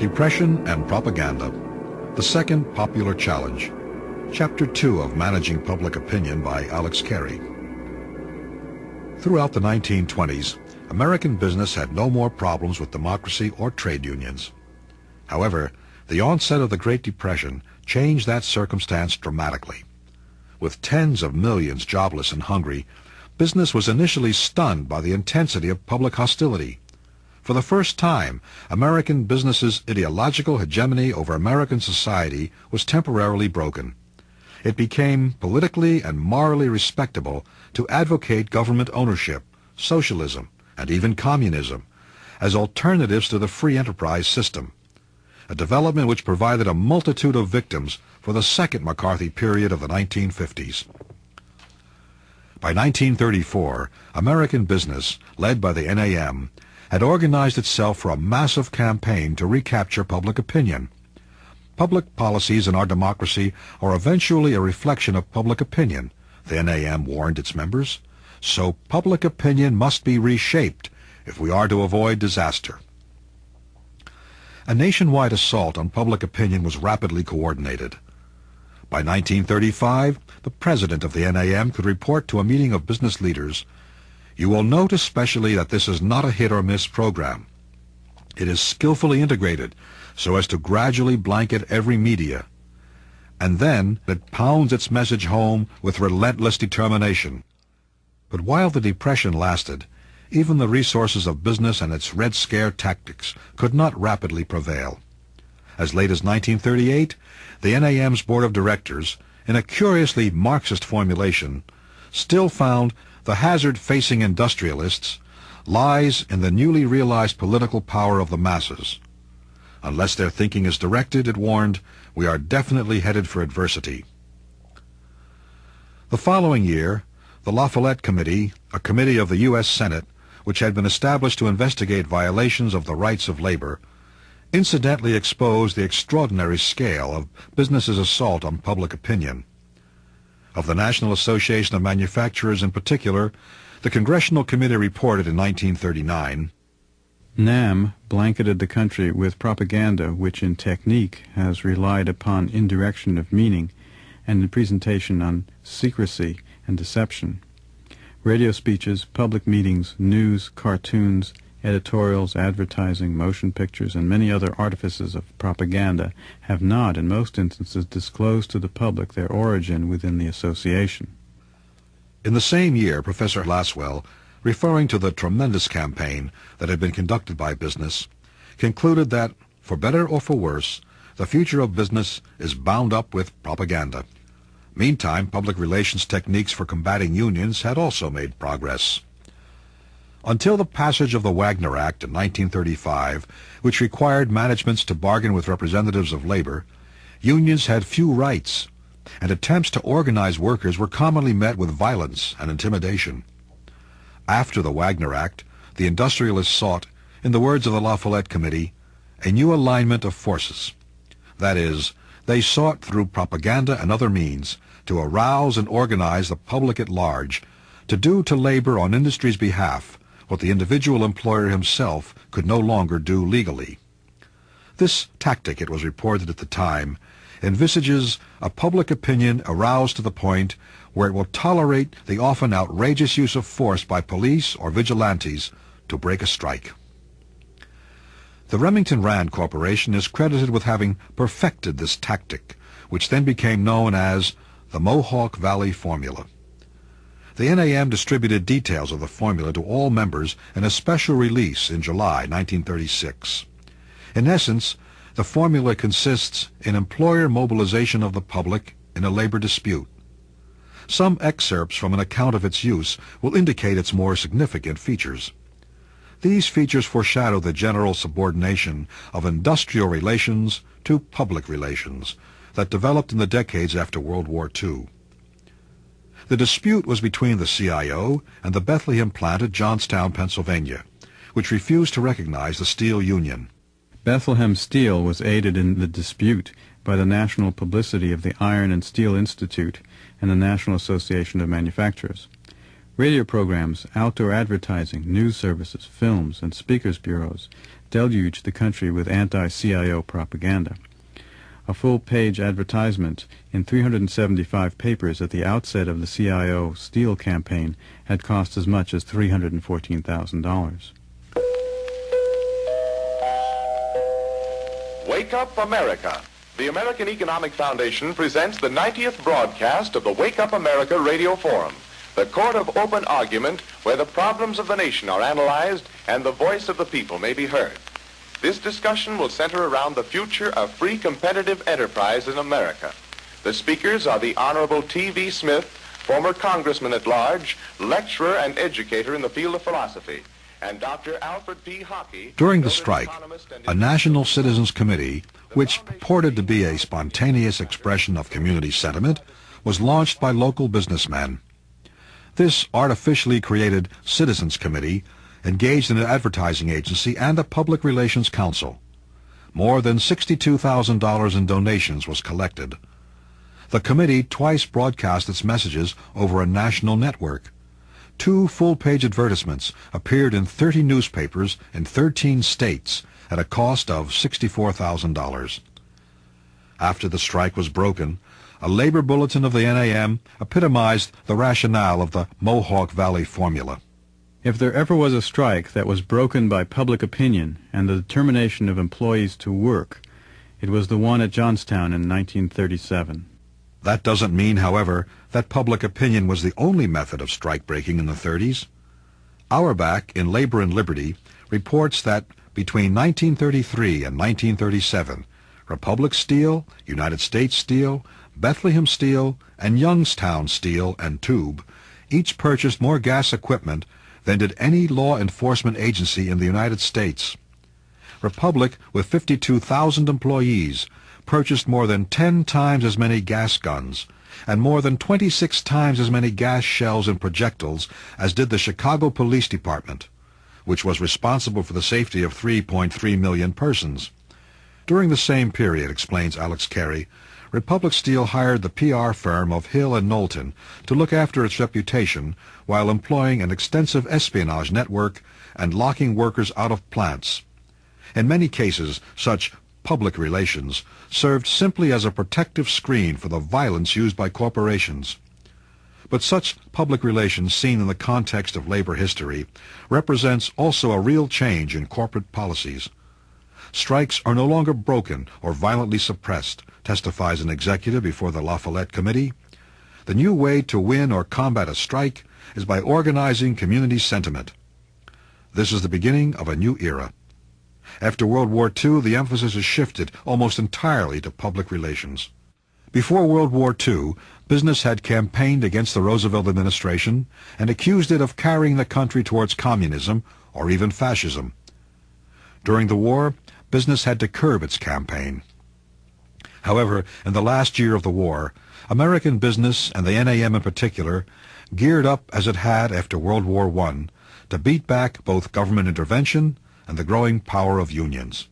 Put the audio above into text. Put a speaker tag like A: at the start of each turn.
A: Depression and Propaganda, the Second Popular Challenge, Chapter 2 of Managing Public Opinion by Alex Carey. Throughout the 1920s, American business had no more problems with democracy or trade unions. However, the onset of the Great Depression changed that circumstance dramatically. With tens of millions jobless and hungry, business was initially stunned by the intensity of public hostility. For the first time, American business's ideological hegemony over American society was temporarily broken. It became politically and morally respectable to advocate government ownership, socialism, and even communism as alternatives to the free enterprise system, a development which provided a multitude of victims for the second McCarthy period of the 1950s. By 1934, American business, led by the NAM, had organized itself for a massive campaign to recapture public opinion. Public policies in our democracy are eventually a reflection of public opinion, the NAM warned its members, so public opinion must be reshaped if we are to avoid disaster. A nationwide assault on public opinion was rapidly coordinated. By 1935, the president of the NAM could report to a meeting of business leaders, "You will note especially that this is not a hit-or-miss program. It is skillfully integrated so as to gradually blanket every media. And then it pounds its message home with relentless determination." But while the Depression lasted, even the resources of business and its Red Scare tactics could not rapidly prevail. As late as 1938, the NAM's board of directors, in a curiously Marxist formulation, still found the hazard facing industrialists lies in the newly realized political power of the masses. Unless their thinking is directed, it warned, we are definitely headed for adversity. The following year, the La Follette Committee, a committee of the U.S. Senate, which had been established to investigate violations of the rights of labor, incidentally exposed the extraordinary scale of business's assault on public opinion. Of the National Association of Manufacturers in particular, the Congressional Committee reported in 1939,
B: NAM blanketed the country with propaganda which in technique has relied upon indirection of meaning and in presentation on secrecy and deception. Radio speeches, public meetings, news, cartoons, editorials, advertising, motion pictures, and many other artifices of propaganda have not, in most instances, disclosed to the public their origin within the association.
A: In the same year, Professor Laswell, referring to the tremendous campaign that had been conducted by business, concluded that, for better or for worse, the future of business is bound up with propaganda. Meantime, public relations techniques for combating unions had also made progress. Until the passage of the Wagner Act in 1935, which required managements to bargain with representatives of labor, unions had few rights, and attempts to organize workers were commonly met with violence and intimidation. After the Wagner Act, the industrialists sought, in the words of the La Follette Committee, a new alignment of forces. That is, they sought through propaganda and other means to arouse and organize the public at large, to do to labor on industry's behalf what the individual employer himself could no longer do legally. This tactic, it was reported at the time, envisages a public opinion aroused to the point where it will tolerate the often outrageous use of force by police or vigilantes to break a strike. The Remington Rand Corporation is credited with having perfected this tactic, which then became known as the Mohawk Valley Formula. The NAM distributed details of the formula to all members in a special release in July 1936. In essence, the formula consists in employer mobilization of the public in a labor dispute. Some excerpts from an account of its use will indicate its more significant features. These features foreshadow the general subordination of industrial relations to public relations that developed in the decades after World War II. The dispute was between the CIO and the Bethlehem plant at Johnstown, Pennsylvania, which refused to recognize the steel union.
B: Bethlehem Steel was aided in the dispute by the national publicity of the Iron and Steel Institute and the National Association of Manufacturers. Radio programs, outdoor advertising, news services, films, and speakers bureaus deluged the country with anti-CIO propaganda. A full-page advertisement in 375 papers at the outset of the CIO steel campaign had cost as much as $314,000.
C: Wake Up America. The American Economic Foundation presents the 90th broadcast of the Wake Up America Radio Forum, the court of open argument where the problems of the nation are analyzed and the voice of the people may be heard. This discussion will center around the future of free competitive enterprise in America. The speakers are the Honorable T.V. Smith, former Congressman at large, lecturer and educator in the field of philosophy, and Dr. Alfred P. Hockey.
A: During the strike, a National Citizens Committee, which purported to be a spontaneous expression of community sentiment, was launched by local businessmen. This artificially created Citizens Committee engaged in an advertising agency and a public relations council. More than $62,000 in donations was collected. The committee twice broadcast its messages over a national network. 2 full-page advertisements appeared in 30 newspapers in 13 states at a cost of $64,000. After the strike was broken, a labor bulletin of the NAM epitomized the rationale of the Mohawk Valley formula.
B: If there ever was a strike that was broken by public opinion and the determination of employees to work, it was the one at Johnstown in 1937.
A: That doesn't mean, however, that public opinion was the only method of strike breaking in the 30s. Auerbach, in Labor and Liberty, reports that between 1933 and 1937, Republic Steel, United States Steel, Bethlehem Steel, and Youngstown Steel and Tube each purchased more gas equipment than did any law enforcement agency in the United States. Republic, with 52,000 employees, purchased more than 10 times as many gas guns and more than 26 times as many gas shells and projectiles as did the Chicago Police Department, which was responsible for the safety of 3.3 million persons. During the same period, explains Alex Carey, Republic Steel hired the PR firm of Hill and Knowlton to look after its reputation while employing an extensive espionage network and locking workers out of plants. In many cases, such public relations served simply as a protective screen for the violence used by corporations. But such public relations seen in the context of labor history represents also a real change in corporate policies. Strikes are no longer broken or violently suppressed, testifies an executive before the La Follette Committee. The new way to win or combat a strike is by organizing community sentiment. This is the beginning of a new era. After World War II, the emphasis has shifted almost entirely to public relations. Before World War II, business had campaigned against the Roosevelt administration and accused it of carrying the country towards communism or even fascism. During the war, business had to curb its campaign. However, in the last year of the war, American business, and the NAM in particular, geared up as it had after World War I to beat back both government intervention and the growing power of unions.